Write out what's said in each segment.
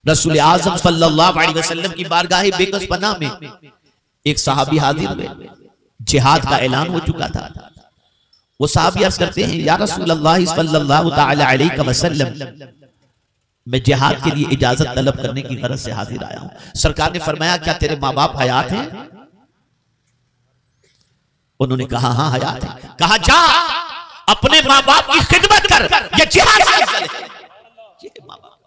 रसूल आज़म सल्लल्लाहु अलैहि वसल्लम की बारगाह बेकस पनाह में एक सहाबी हाजिर हुए, जिहाद का ऐलान हो चुका था। वो सहाबी अर्ज करते हैं, या रसूल अल्लाह सल्लल्लाहु तआला अलैहि वसल्लम, मैं जिहाद के लिए इजाजत तलब करने की गरज से हाजिर आया हूं। सरकार ने फरमाया, क्या तेरे माँ बाप हयात हैं? उन्होंने कहा, हाँ हयात है। कहा, जा अपने माँ बाप की खिदमत कर, ये जिहाद से अफजल है। ये है माँ बाप,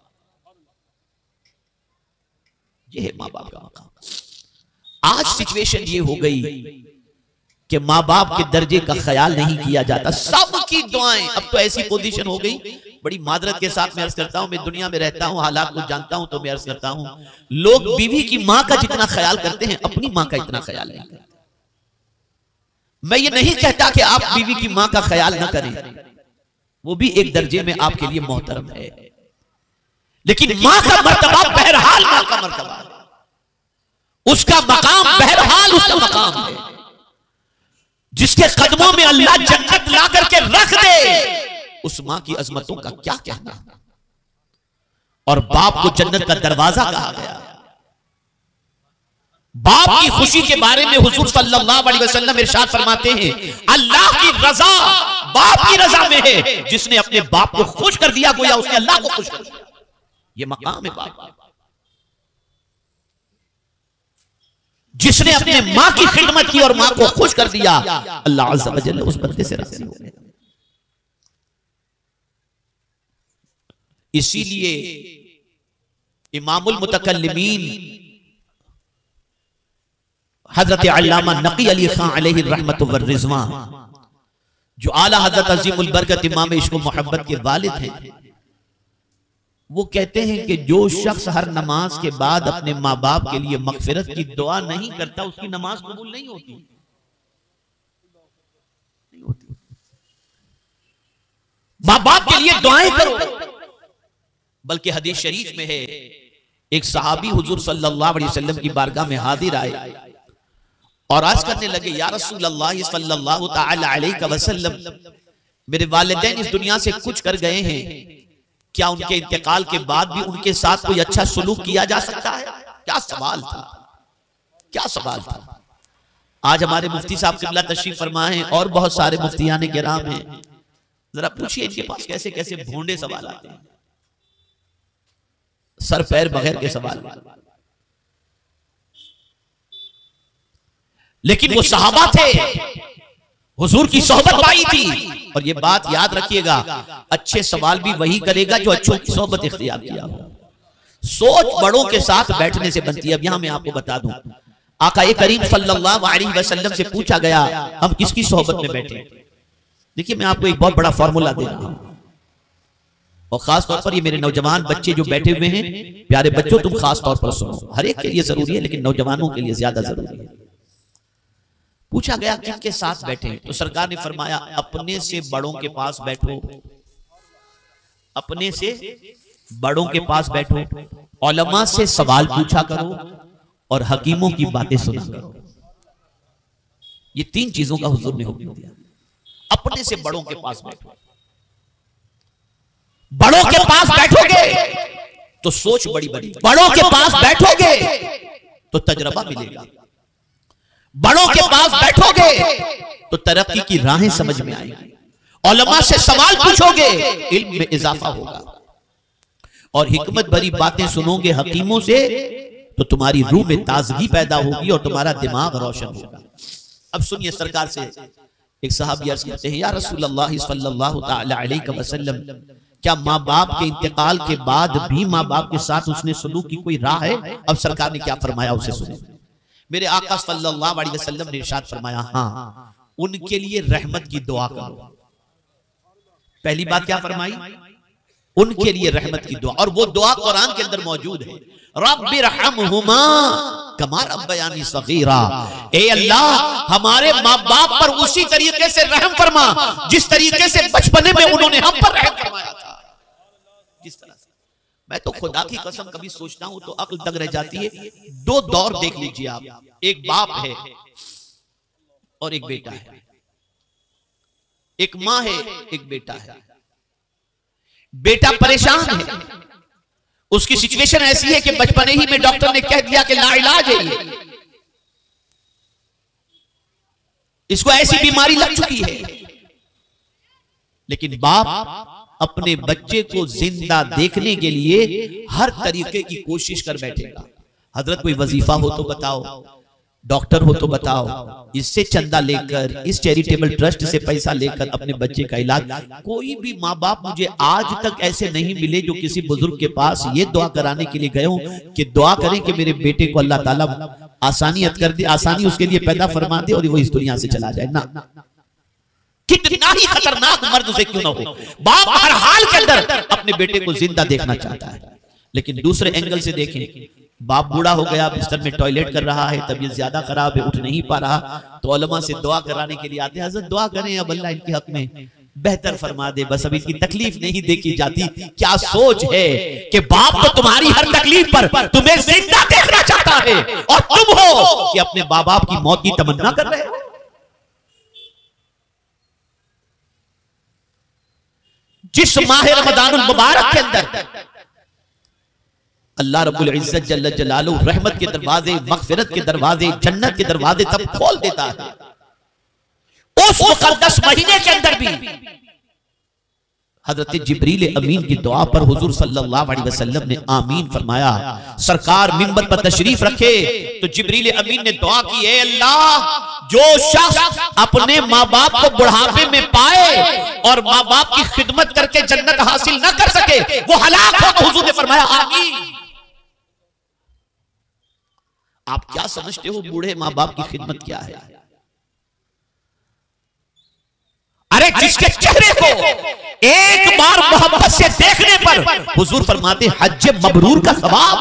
ये है माँ बाप का मकाम। आज सिचुएशन ये हो गई कि माँ बाप के दर्जे का ख्याल नहीं किया जाता, सबकी दुआएं। अब तो ऐसी पोजीशन हो गई, बड़ी मादरत के साथ मैं अर्ज करता हूं, मैं दुनिया में रहता हूं, हालात को जानता हूं, तो मैं अर्ज करता हूं, लोग बीवी की मां का जितना ख्याल करते हैं अपनी मां का इतना ख्याल नहीं करते। मैं ये नहीं कहता कि आप बीवी की मां का ख्याल न करें, वो भी एक दर्जे में आपके लिए मोहतरम है, लेकिन मां का मर्तबा बहरहाल मां का मर्तबा है, उसका मकाम बहरहाल उसका मकाम है। जिसके कदमों में अल्लाह जन्नत ला करके रख दे, उस मां की अजमतों का क्या कहना। और बाप को जन्नत का दरवाजा कहा गया। बाप की खुशी के बारे में हुजूर सल्लल्लाहु अलैहि वसल्लम इरशाद फरमाते हैं, अल्लाह की रजा बाप की रजा में है। जिसने अपने बाप को खुश कर दिया, गोया उसने अल्लाह को खुश कर दिया। ये मकाम है बाप। जिसने अपने मां की खिदमत की और मां को खुश कर दिया, अल्लाह अज़्ज़ा व जल्ल उस बंदे से राज़ी हो गया। इसीलिए इमामुल मुतकल्लिमीन हजरत अल्लामा नकी अली खान अलैहि रहमत व रिज़वान, जो आला हजरत अज़ीमुल बरकत इमाम इश्क व मोहब्बत के वालिद हैं, वो कहते हैं कि जो शख्स हर नमाज के बाद अपने माँ बाप के लिए मगफिरत की दुआ नहीं करता, उसकी नमाज कबूल नहीं होती। माँ बाप के लिए दुआएं करो। बल्कि हदीस शरीफ में है, एक सहाबी हुजूर सल्लल्लाहु अलैहि वसल्लम की बारगाह में हाजिर आए और अर्ज करने लगे, या रसूल अल्लाह सल्लल्लाहु तआला अलैहि वसल्लम, मेरे वालिदैन इस दुनिया से कुछ कर गए हैं, क्या उनके इंतकाल के बाद भी उनके साथ कोई अच्छा सुलूक किया जा सकता है? क्या सवाल था, क्या सवाल था। आज हमारे मुफ्ती साहब क़िबला तशरीफ फरमा हैं और बहुत सारे मुफ्तियान किराम हैं, जरा पूछिए इनके पास कैसे कैसे भोंडे सवाल आते हैं, सर पैर बगैर के सवाल। लेकिन वो सहाबा थे, हुजूर की सोहबत पाई थी। और ये बात याद रखिएगा, अच्छे सवाल भी वही करेगा जो अच्छों की सोहबत इख्तियार किया हो। सोच बड़ों के साथ बैठने से बनती है। अब यहां मैं आपको बता दूं, आका करीम सल्लल्लाहु अलैहि वसल्लम से पूछा गया, हम किसकी सोहबत में बैठे? देखिए, मैं आपको एक बहुत बड़ा फॉर्मूला दे रहा हूं, और खास तौर पर ये मेरे नौजवान बच्चे जो बैठे हुए हैं, प्यारे बच्चों, तुम खास तौर पर सुनो। हर एक के लिए जरूरी है, लेकिन नौजवानों के लिए ज्यादा जरूरी है। पूछा गया किसके साथ बैठे? तो सरकार ने फरमाया, अपने से बड़ों के पास बैठो, अपने से बड़ों के पास बैठो, उलमा से सवाल पूछा करो और हकीमों की बातें सुना करो। ये तीन चीजों का हुजूर ने हुक्म दिया। अपने से बड़ों के पास बैठो, बड़ों के पास बैठोगे तो सोच बड़ी बड़ी, बड़ों के पास बैठोगे तो तजर्बा मिलेगा, बड़ों के पास बैठोगे तो तरक्की की राहें समझ में आएंगी, उलमा से सवाल पूछोगे इल्म में इजाफा होगा, और हिकमत भरी बातें सुनोगे हकीमों से तो तुम्हारी रूह में ताजगी पैदा होगी और तुम्हारा दिमाग रोशन होगा। अब सुनिए, सरकार से एक सहाबी अर्ज करते हैं, या रसूल अल्लाह सल्लल्लाहु तआला अलैहि वसल्लम, क्या माँ बाप के इंतकाल के बाद भी माँ बाप के साथ उसने सलूक की कोई राह है? अब सरकार ने क्या फरमाया उसे सुने। मेरे आका सल्लल्लाहु अलैहि वसल्लम ने इरशाद फरमाया, हाँ, उनके लिए रहमत की दुआ करो। पहली बात क्या फरमाई? उनके लिए रहमत की दुआ, और वो दुआ कुरान के अंदर मौजूद है, रब्बिरहमहुमा कमा रब्बयानी सगीरा। ए अल्लाह, हमारे माँ बाप पर उसी तरीके से रहम फरमा जिस तरीके से बचपने में उन्होंने हम पर रहम फरमाया था। जिस तरह से, मैं तो खुदा की कसम कभी सोचता हूं तो अक्ल दंग रह जाती है। दो दौर देख लीजिए आप, एक बाप है और एक बेटा है, एक माँ है, एक बेटा है। बेटा परेशान है, उसकी सिचुएशन ऐसी है कि बचपने ही में डॉक्टर ने कह दिया कि लाइलाज है ये, इसको ऐसी बीमारी लग चुकी है, लेकिन बाप अपने बच्चे को जिंदा देखने के लिए हर तरीके की कोशिश कर बैठेगा। हजरत कोई वजीफा हो तो बताओ, डॉक्टर हो तो बताओ, इससे चंदा लेकर, इस चैरिटेबल ट्रस्ट से पैसा लेकर अपने बच्चे का इलाज। कोई भी माँ बाप मुझे आज तक ऐसे नहीं मिले जो किसी बुजुर्ग के पास ये दुआ कराने के लिए गए हो कि दुआ करें कि मेरे बेटे को अल्लाह ताला आसानियत कर दे, आसानी उसके लिए पैदा फरमा दे और वो इस दुनिया से चला जाए। ना, कितना ही खतरनाक मर्द से क्यों ना हो, बाप हर हाल के अंदर अपने बेटे को जिंदा देखना चाहता है। लेकिन दूसरे एंगल से देखें, बाप बूढ़ा हो गया, बिस्तर में टॉयलेट कर रहा है, तबीयत ज्यादा खराब है, उठ नहीं पा रहा, तो उलमा से दुआ कराने के लिए आते हैं, हज़रत दुआ करें अब अल्लाह इनके हक में बेहतर फरमा दे, बस अब इनकी तकलीफ नहीं देखी जाती। क्या सोच है कि बाप तो तुम्हारी हर तकलीफ पर तुम्हें जिंदा देखना चाहता है और तुम हो कि अपने माँ बाप की मौत की तमन्ना कर रहे हो। जिस माह रमज़ानुल मुबारक के अंदर अल्लाह रब्बुल इज्जत जल्ल जलालुहु रहमत के दरवाजे, मगफिरत के दरवाजे, जन्नत के दरवाजे सब खोल देता है, उस मुकद्दस महीने के अंदर भी हजरत जिब्रील अमीन की दुआ पर हुजूर सल्लल्लाहु अलैहि वसल्लम ने आमीन फरमाया। सरकार मिंबर पर तशरीफ रखे तो जिब्रील अमीन ने दुआ की, ए अल्लाह, जो शख्स अपने माँ बाप को बुढ़ापे में पाए और माँ बाप की खिदमत करके जन्नत हासिल न कर सके वो हलाक हो। तो हुजूर ने फरमाया आमीन। आप क्या समझते हो बूढ़े माँ बाप की खिदमत क्या है? अरे जिसके चेहरे को एक बार मोहब्बत से देखने पर हुजूर फरमाते हज मबरूर का सवाब।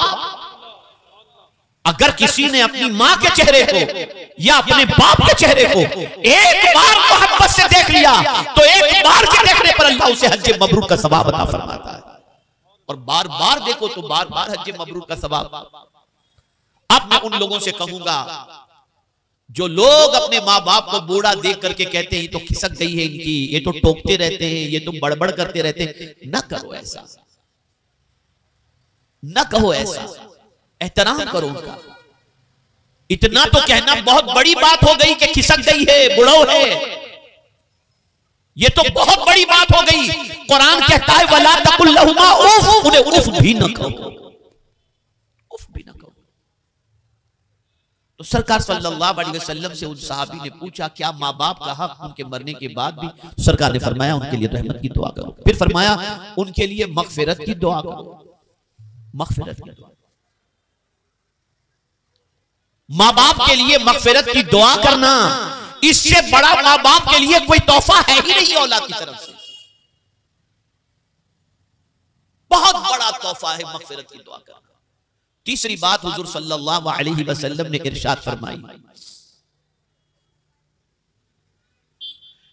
अगर किसी ने अपनी माँ के चेहरे को या अपने बाप के चेहरे को एक बार मोहब्बत से देख लिया तो एक बार के देखने पर अल्लाह उसे हज मबरूर का सवाब अता फरमाता है। और बार बार देखो तो बार बार हज मबरूर का सवाब। अब मैं उन लोगों से कहूंगा जो लोग अपने माँ बाप को बूढ़ा देख करके कहते हैं ये तो खिसक गई है इनकी, ये तो टोकते रहते हैं, ये तो बड़बड़ करते रहते हैं, न करो ऐसा, न कहो ऐसा, एहतराम करो उनका। इतना तो कहना बहुत बड़ी बात हो गई कि खिसक गई है, बुढ़ो है, ये तो बहुत बड़ी बात हो गई। कुरान कहता है वला तकुल लहुमा उफ, उन्हें उफ भी न कहो, उफ भी न कहो। तो सरकार सल्लल्लाहु अलैहि वसल्लम से उन सहाबी ने पूछा क्या माँ बाप का हक उनके मरने के बाद भी? सरकार ने फरमाया उनके लिए रहमत की दुआ करो। फिर फरमाया उनके लिए मगफिरत की दुआ करो, मगफिरत की दुआ। माँ बाप के लिए मगफिरत की दुआ करना, इससे बड़ा माँ बाप के लिए कोई तोहफा है ही नहीं औलाद की तरफ से। बहुत बड़ा तोहफा है मगफिरत की दुआ करना। तीसरी बात हुजूर सल्लल्लाहु अलैहि वसल्लम ने इरशाद फरमाई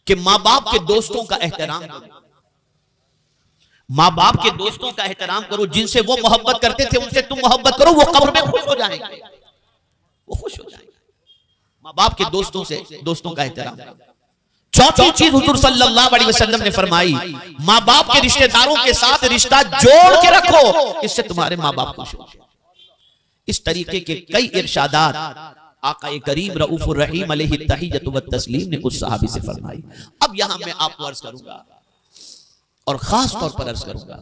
कि माँ बाप के दोस्तों का एहतराम करो, माँ बाप के दोस्तों का एहतराम करो। जिनसे वो मोहब्बत करते थे उनसे तुम मोहब्बत करो, वो कब्र में खुश हो जाएंगे, वो खुश हो जाएंगे। माँ बाप के दोस्तों का एहतराम करो। चौथी चीज हुजूर सल्लल्लाहु अलैहि वसल्लम ने फरमाई माँ बाप के रिश्तेदारों के साथ रिश्ता जोड़ के रखो, इससे तुम्हारे माँ बाप खुश हो। इस तरीके के कई इरशादात आका करीम रऊफुर रहीम अलैहि तहियतु व तस्लीम ने उस सहाबी से फरमाई। अब यहां मैं आपको अर्ज करूंगा और खास तौर पर अर्ज करूंगा,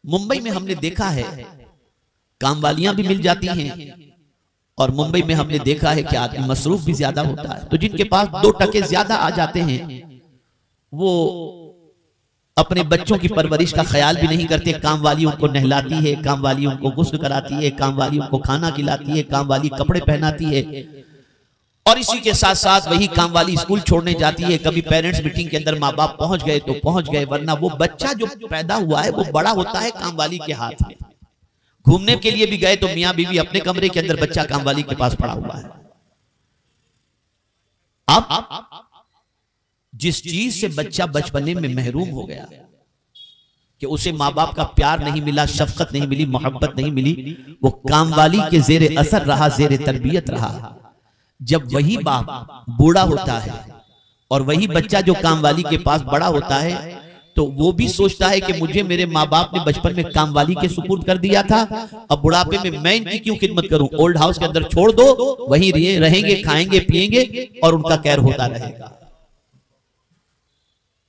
मुंबई में हमने देखा है कामवालियां भी मिल जाती हैं और मुंबई में हमने देखा है कि आदमी मसरूफ भी ज्यादा होता है। तो जिनके पास 2 टके ज्यादा आ जाते हैं वो अपने बच्चों की परवरिश का ख्याल भी नहीं करते। काम वाली उनको नहलाती है, काम वाली उनको गुस्ल कराती है, काम वाली उनको खाना खिलाती है, काम वाली कपड़े पहनाती है और इसी के साथ साथ वही काम वाली स्कूल छोड़ने जाती है। कभी पेरेंट्स मीटिंग के अंदर माँ बाप पहुंच गए तो पहुंच गए, वरना वो बच्चा जो पैदा हुआ है वो बड़ा होता है काम वाली के हाथ में। घूमने के लिए भी गए तो मियाँ बीवी अपने कमरे के अंदर, बच्चा काम वाली के पास पड़ा हुआ है। अब जिस चीज से बच्चा बचपने में महरूम हो गया कि उसे माँ बाप का प्यार नहीं मिला, शफकत नहीं मिली, मोहब्बत नहीं मिली, वो कामवाली के जेरे असर रहा, जेरे तरबियत रहा। जब वही बाप बूढ़ा होता है और वही बच्चा जो कामवाली के पास बड़ा होता है तो वो भी सोचता है कि मुझे मेरे माँ बाप ने बचपन में कामवाली के सुपुर्द कर दिया था, अब बुढ़ापे में मैं इनकी क्यों खिदमत करूं। ओल्ड हाउस के अंदर छोड़ दो, वहीं रहेंगे, खाएंगे पिएंगे और उनका कैर होता रहेगा,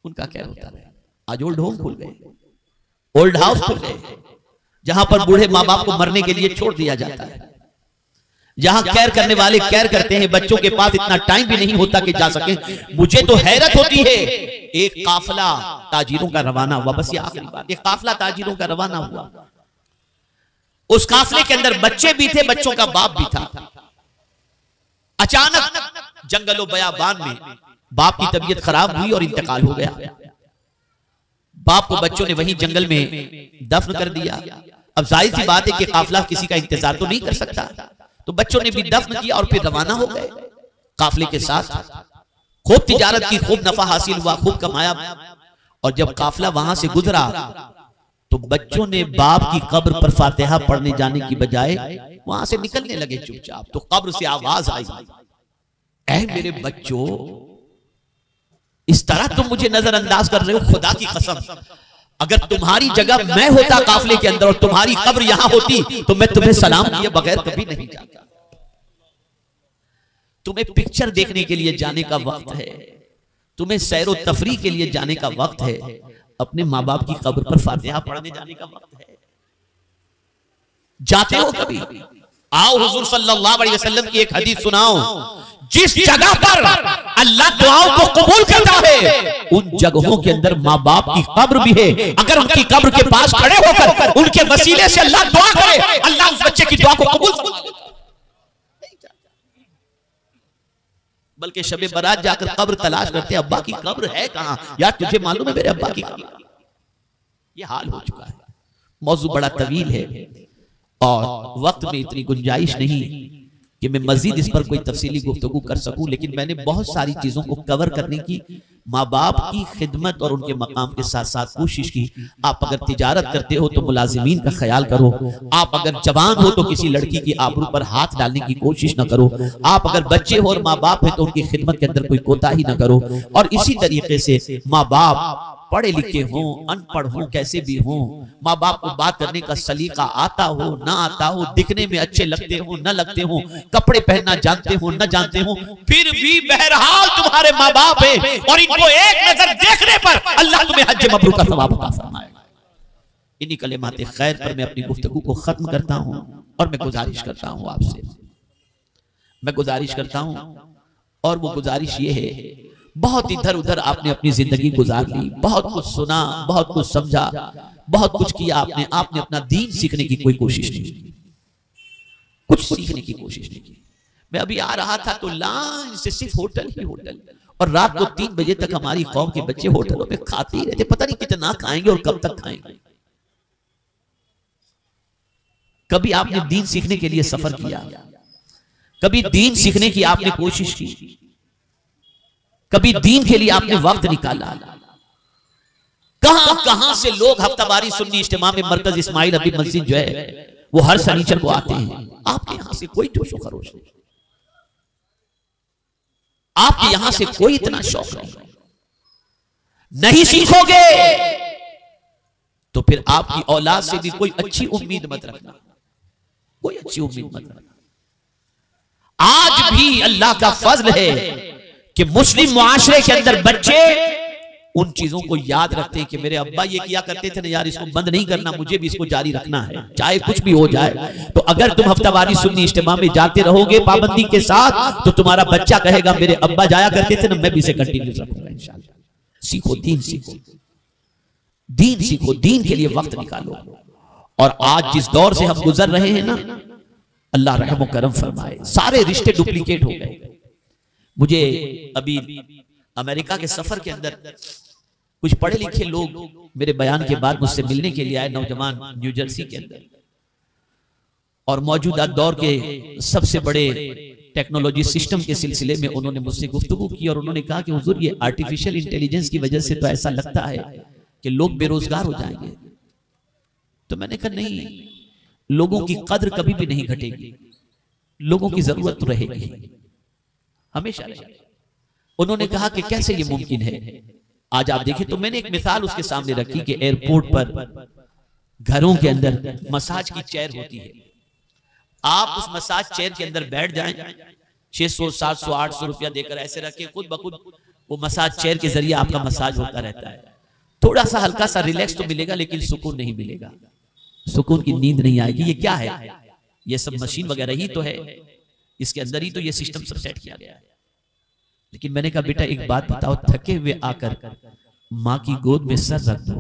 उनका कैर होता रहेगा। आज ओल्ड होम खुल गए, ओल्ड हाउस खुल गए, जहां पर बूढ़े माँ बाप को मरने के लिए छोड़ दिया जाता है, जहां कैर करने वाले कैर करते हैं, बच्चों के पास इतना टाइम भी नहीं होता कि जा सके। मुझे तो हैरत होती है, एक काफिला ताजिरों का रवाना हुआ, बस ये आखिरी बात, एक काफिला ताजिरों का रवाना हुआ, उस काफिले के अंदर बच्चे भी थे, बच्चों का बाप भी था। अचानक जंगलो बयाबान में बाप की तबीयत खराब हुई और इंतकाल हो गया। बाप को बच्चों ने वहीं जंगल में दफन कर दिया। अब जाहिर सी बात है कि काफिला किसी का इंतजार तो नहीं कर सकता, तो बच्चों ने भी दफन किया और फिर रवाना हो गए काफिले के साथ। खूब तिजारत की, खूब नफा हासिल हुआ, खूब कमाया। और जब काफिला वहां से गुजरा तो बच्चों ने बाप की कब्र पर फातिहा पढ़ने जाने की बजाय वहां से निकलने लगे चुपचाप। तो कब्र से आवाज आई, ऐ मेरे बच्चों, इस तरह तुम मुझे नजरअंदाज कर रहे हो, खुदा की कसम अगर तुम्हारी जगह मैं होता काफिले के अंदर और तुम्हारी कब्र यहां होती तो मैं तुम्हें सलाम किए बगैर कभी नहीं जाता। तुम्हें पिक्चर देखने के लिए जाने का वक्त है, तुम्हें सैरो तफरी के लिए जाने का वक्त है, अपने माँ बाप की कब्र पर फातिहा पढ़ने जाने का वक्त है। जाते हो कभी? आओ हुजूर सल्लल्लाहु अलैहि वसल्लम की एक हदीस सुनाओ, जिस जगह पर अल्लाह दुआओं को कबूल करता है उन जगहों के अंदर माँ बाप की कब्र भी है। अगर उनकी कब्र के पास खड़े होकर उनके वसीले से अल्लाह दुआ करे, अल्लाह उस बच्चे की दुआ को कबूल करे। बल्कि शबे बारात जाकर कब्र तलाश करते, अब्बा की कब्र है कहां यार, तुझे मालूम है मेरे अब्बा की कब्र। ये हाल हो चुका है। मौजू बड़ा तवील है और वक्त में इतनी गुंजाइश नहीं कि मैं मजीद इस पर कोई तफसीली गुफ्तगू कर सकूं, लेकिन मैंने बहुत सारी चीजों को कवर करने की, माँ बाप की खिदमत और उनके मकाम के साथ साथ कोशिश की। आप अगर तिजारत करते हो तो मुलाजिमीन का ख्याल करो, आप अगर जवान हो तो किसी लड़की की आबरू पर हाथ डालने की कोशिश न करो, आप अगर बच्चे हो और माँ बाप है तो उनकी खिदमत के अंदर कोई कोताही न करो। और इसी तरीके से माँ बाप पढ़े लिखे हों, अनपढ़ हों, कैसे भी हों, माँ बाप को बात करने का सलीका आता हो ना आता हो, दिखने में अच्छे लगते हो न लगते हो, कपड़े पहनना जानते हो न जानते हो, फिर भी बहरहाल तुम्हारे माँ बाप है और इनको एक नजर देखने पर अल्लाह तुम्हें हज मबरूर का सवाब अता फरमाएगा। इन्हीं कलिमात खैर पर मैं अपनी गुफ्तगू को खत्म करता हूं और मैं गुजारिश करता हूं आपसे, मैं गुजारिश करता हूं और वो गुजारिश ये है, बहुत इधर उधर आपने अपनी जिंदगी गुजार ली, बहुत कुछ सुना, बहुत कुछ समझा, बहुत कुछ किया आपने, आपने अपना दीन सीखने की कोई कोशिश नहीं की, कुछ सीखने की कोशिश नहीं की। मैं अभी आ रहा था तो लाइन से सिर्फ होटल ही होटल, और रात को 3 बजे तक हमारी कौम के बच्चे होटलों में खाते ही रहते, पता नहीं कितना खाएंगे और कब तक खाएंगे। कभी आपने दीन सीखने के लिए सफर किया? कभी दीन सीखने की आपने कोशिश की? कभी दीन के लिए आपने वक्त निकाला? कहां कहां से लोग हफ्तावारी सुन्नी इज्तिमा में मरकज इस्माइल अभी मस्जिद जो है वो हर शनिचर को आते हैं, आपके यहां से कोई जोशो खरोश नहीं, आपके यहां से कोई इतना शौक नहीं सीखोगे तो फिर आपकी औलाद से भी कोई अच्छी उम्मीद मत रखना, कोई अच्छी उम्मीद मत रखना। आज भी अल्लाह का फजल है कि मुस्लिम मुआशरे के अंदर बच्चे उन चीजों को याद रखते हैं कि मेरे अब्बा ये किया करते थे ना यार, इसको बंद नहीं करना, मुझे भी इसको जारी रखना है चाहे कुछ भी हो जाए। तो अगर तुम हफ्तावारी सुन्नी इज्तिमा में जाते रहोगे पाबंदी के साथ तो तुम्हारा बच्चा कहेगा मेरे अब्बा जाया करते थे ना, मैं भी इसे कंटिन्यू रखूंगा इंशाल्लाह। सीखो दीन, सीखो दीन, सीखो दीन के लिए वक्त निकालो। और आज जिस दौर से हम गुजर रहे हैं ना, अल्लाह रहम करम फरमाए, सारे रिश्ते डुप्लीकेट हो गए। मुझे अभी अमेरिका के सफर के अंदर कुछ पढ़े लिखे लोग मेरे बयान के बाद मुझसे मिलने के लिए आए, नौजवान न्यू जर्सी के अंदर, और मौजूदा दौर के सबसे बड़े टेक्नोलॉजी सिस्टम के सिलसिले में उन्होंने मुझसे गुफ्तगू की और उन्होंने कहा कि हुजूर ये आर्टिफिशियल इंटेलिजेंस की वजह से तो ऐसा लगता है कि लोग बेरोजगार हो जाएंगे। तो मैंने कहा नहीं, लोगों की कद्र कभी भी नहीं घटेगी, लोगों की जरूरत तो रहेगी, हमेशा रहेगी। उन्होंने कहा कि कैसे ये मुमकिन है? आज आप देखें तो मैंने एक मिसाल उसके सामने रखी कि एयरपोर्ट पर घरों के अंदर मसाज की चेयर होती है, आप उस मसाज चेयर के अंदर बैठ जाएं, 600 700 800 रुपया देकर ऐसे रखें, खुद बखुद वो मसाज चेयर के जरिए आपका मसाज होता रहता है। थोड़ा सा हल्का सा रिलैक्स तो मिलेगा लेकिन सुकून नहीं मिलेगा, सुकून की नींद नहीं आएगी। ये क्या है? ये सब मशीन वगैरह ही तो है, इसके अंदर ही तो ये सिस्टम सब सेट किया गया है। लेकिन मैंने कहा बेटा एक बात बताओ, थके हुए आकर माँ की गोद में सर रख दो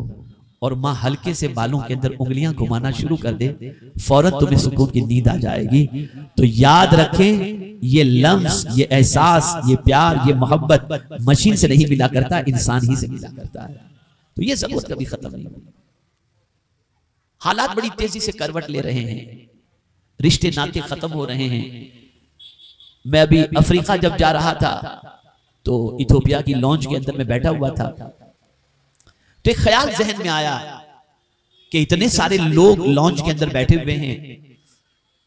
और माँ हल्के से बालों के अंदर उंगलियां घुमाना शुरू कर दे, फौरन तुम्हें सुकून की नींद आ जाएगी। तो याद रखें, ये लम्स, ये एहसास, ये प्यार, ये मोहब्बत मशीन से नहीं मिला करता, इंसान ही से मिला करता है। तो ये जरूरत कभी खत्म नहीं होगी। हालात बड़ी तेजी से करवट ले रहे हैं, रिश्ते नाते खत्म हो रहे हैं। मैं अभी अफ्रीका जब जा रहा था तो इथोपिया की लॉन्च के अंदर मैं बैठा हुआ था, तो एक ख्याल जहन में आया कि इतने सारे लोग लॉन्च के अंदर बैठे हुए हैं,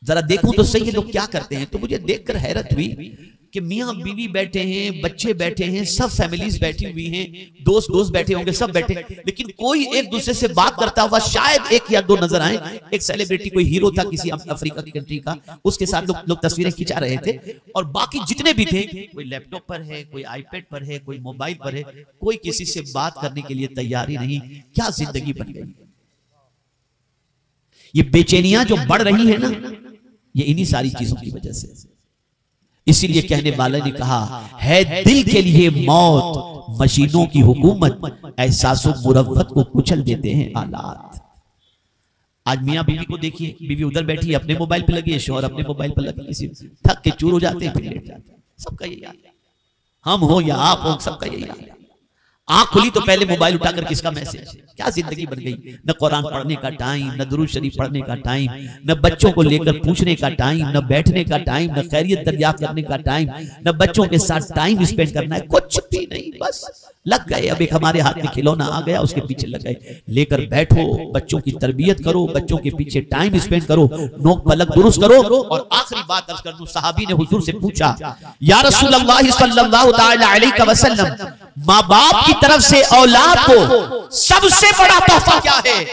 जरा देखूं तो सही ये लोग क्या करते हैं। तो मुझे देखकर हैरत हुई कि मियां बीवी बैठे हैं, बच्चे बैठे हैं, सब फैमिलीज बैठी हुई हैं, दोस्त बैठे होंगे, सब बैठे, लेकिन कोई एक दूसरे से बात करता हुआ शायद एक या दो नजर आए। एक सेलिब्रिटी, कोई हीरो था किसी अफ्रीका की कंट्री का, उसके साथ लोग तस्वीरें खिंचा रहे थे, और बाकी जितने भी थे, कोई लैपटॉप पर है, कोई आईपैड पर है, कोई मोबाइल पर है, कोई किसी से बात करने के लिए तैयार ही नहीं। क्या जिंदगी बन गई। ये बेचैनियां जो बढ़ रही है ना, ये इन्हीं सारी चीजों की वजह से। इसीलिए कहने वाले ने कहा है, दिल के लिए मौत, मशीनों की हुकूमत, एहसासों मुरव्वत को कुचल देते हैं आलात। आज मियां बीवी को देखिए, बीवी उधर बैठी है अपने मोबाइल पे लगी है, शौहर अपने मोबाइल पे लगे, किसी थक के चूर हो जाते हैं, फिर लेट जाते हैं। सबका यही हाल है, हम हो या आप हो, सबका यही हाल है। आंख खुली तो पहले मोबाइल उठाकर किसका मैसेज। क्या जिंदगी बन गई। न कुरान पढ़ने का टाइम, न दुरूद शरीफ पढ़ने का टाइम, न बच्चों को लेकर पूछने का टाइम, न बैठने का टाइम, न खैरियत दरियाफ्त करने का टाइम, न बच्चों के साथ टाइम स्पेंड करना है, कुछ भी नहीं। बस लग गए, अब एक हमारे हाथ में खिलौना आ गया, उसके पीछे लग गए। लेकर बैठो, बच्चों की तरबियत करो, बच्चों के पीछे टाइम स्पेंड करो, नोक पलक दुरुस्त करो। और आखिरी बात अर्ज कर दूं, सहाबी ने हुजूर से पूछा, या रसूलल्लाह सल्लल्लाहु तआला अलैहि वसल्लम, माँ बाप की तरफ से औलाद को सबसे बड़ा तोहफा क्या है?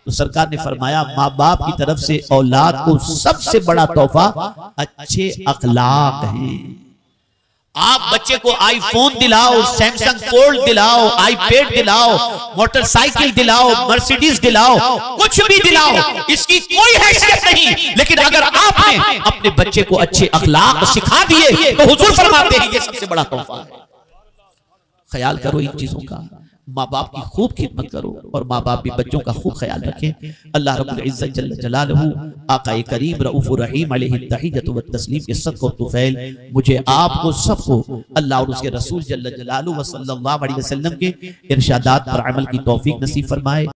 तो सरकार ने फरमाया, माँ बाप की तरफ से औलाद को सबसे बड़ा तोहफा अच्छे अखलाक हैं। आप बच्चे को आईफोन दिलाओ, सैमसंग फोल्ड दिलाओ, आईपैड दिलाओ, मोटरसाइकिल दिलाओ, मर्सिडीज दिलाओ, कुछ भी दिलाओ, इसकी कोई हैसियत नहीं। लेकिन अगर आपने अपने बच्चे को अच्छे अखलाक सिखा दिए तो हुजूर फरमाते हैं ये सबसे बड़ा तोहफा है। ख्याल करो इन चीजों का, माँ बाप की खूब खिदमत करो और माँ बाप भी बच्चों का खूब ख्याल रखें। अल्लाह रब्बुल इज्जत जल्ल जलालहू, आक़ाए करीम रऊफ़ुर रहीम अलैहि तहिय्यतु व तस्लीम के सदक़े तुफ़ैल मुझे आपको सबको अल्लाह और उसके रसूल जल्ल जलालहू व सल्लल्लाहु अलैहि वसल्लम के इरशादात पर अमल की तौफीक नसीब फरमाए।